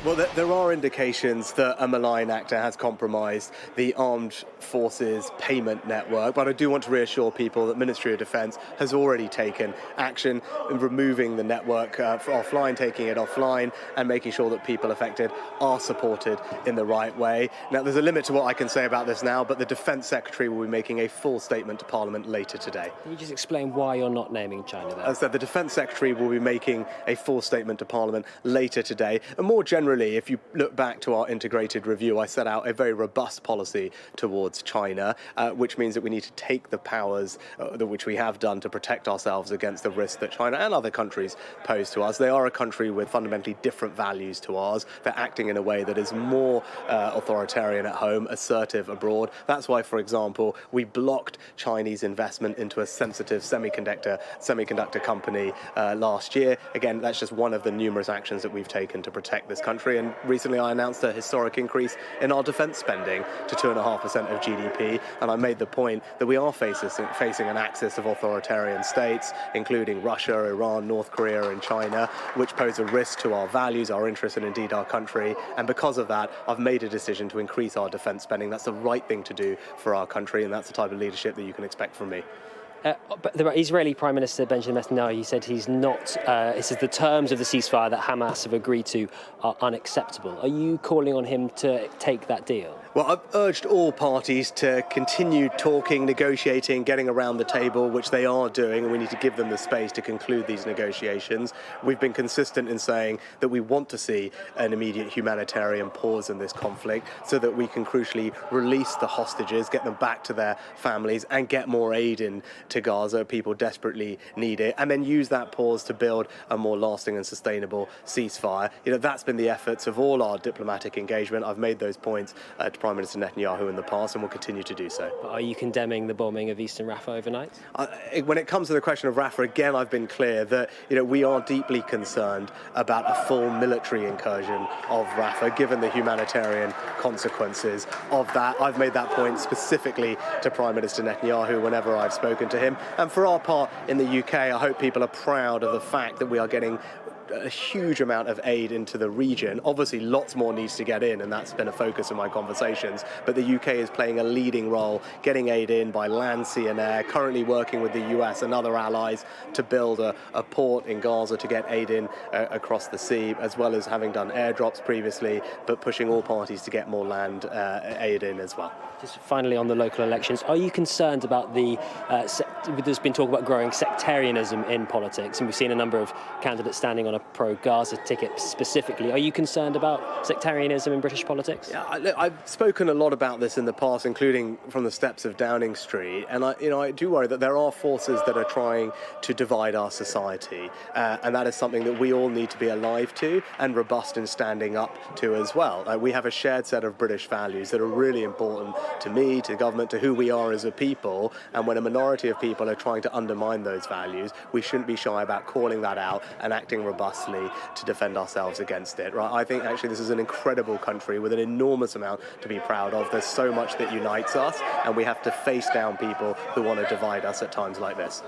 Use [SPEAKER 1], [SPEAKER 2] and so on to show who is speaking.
[SPEAKER 1] Well, there are indications that a malign actor has compromised the armed forces payment network, but I do want to reassure people that Ministry of Defence has already taken action in removing the network offline, taking it offline, and making sure that people affected are supported in the right way. Now, there's a limit to what I can say about this now, but the Defence Secretary will be making a full statement to Parliament later today.
[SPEAKER 2] Can you just explain why you're not naming China there?
[SPEAKER 1] As I said, the Defence Secretary will be making a full statement to Parliament later today. And more generally, if you look back to our integrated review, I set out a very robust policy towards China, which means that we need to take the powers which we have done to protect ourselves against the risk that China and other countries pose to us. They are a country with fundamentally different values to ours. They're acting in a way that is more authoritarian at home, assertive abroad. That's why, for example, we blocked Chinese investment into a sensitive semiconductor company last year. Again, that's just one of the numerous actions that we've taken to protect this country. And recently I announced a historic increase in our defence spending to 2.5% of GDP. And I made the point that we are facing an axis of authoritarian states, including Russia, Iran, North Korea and China, which pose a risk to our values, our interests and indeed our country. And because of that, I've made a decision to increase our defence spending. That's the right thing to do for our country, and that's the type of leadership that you can expect from me.
[SPEAKER 2] But the Israeli Prime Minister Benjamin Netanyahu, he said he's not. He says the terms of the ceasefire that Hamas have agreed to are unacceptable. Are you calling on him to take that deal?
[SPEAKER 1] Well, I've urged all parties to continue talking, negotiating, getting around the table, which they are doing, and we need to give them the space to conclude these negotiations. We've been consistent in saying that we want to see an immediate humanitarian pause in this conflict so that we can crucially release the hostages, get them back to their families, and get more aid into Gaza. People desperately need it, and then use that pause to build a more lasting and sustainable ceasefire. That's been the efforts of all our diplomatic engagement. I've made those points to Prime Minister Netanyahu in the past and will continue to do so.
[SPEAKER 2] Are you condemning the bombing of Eastern Rafah overnight?
[SPEAKER 1] When it comes to the question of Rafah, again, I've been clear that we are deeply concerned about a full military incursion of Rafah, given the humanitarian consequences of that. I've made that point specifically to Prime Minister Netanyahu whenever I've spoken to him. And for our part in the UK, I hope people are proud of the fact that we are getting a huge amount of aid into the region. Obviously, lots more needs to get in, and that's been a focus of my conversations. But the UK is playing a leading role, getting aid in by land, sea and air, currently working with the US and other allies to build a port in Gaza to get aid in across the sea, as well as having done airdrops previously, but pushing all parties to get more land aid in as well.
[SPEAKER 2] Just finally on the local elections, are you concerned about there's been talk about growing sectarianism in politics, and we've seen a number of candidates standing on a pro-Gaza ticket specifically. Are you concerned about sectarianism in British politics?
[SPEAKER 1] Yeah, I've spoken a lot about this in the past, including from the steps of Downing Street, and I do worry that there are forces that are trying to divide our society, and that is something that we all need to be alive to and robust in standing up to as well. We have a shared set of British values that are really important to me, to government, to who we are as a people, and when a minority of people are trying to undermine those values, we shouldn't be shy about calling that out and acting robustly to defend ourselves against it. Right? I think actually this is an incredible country with an enormous amount to be proud of. There's so much that unites us, and we have to face down people who want to divide us at times like this.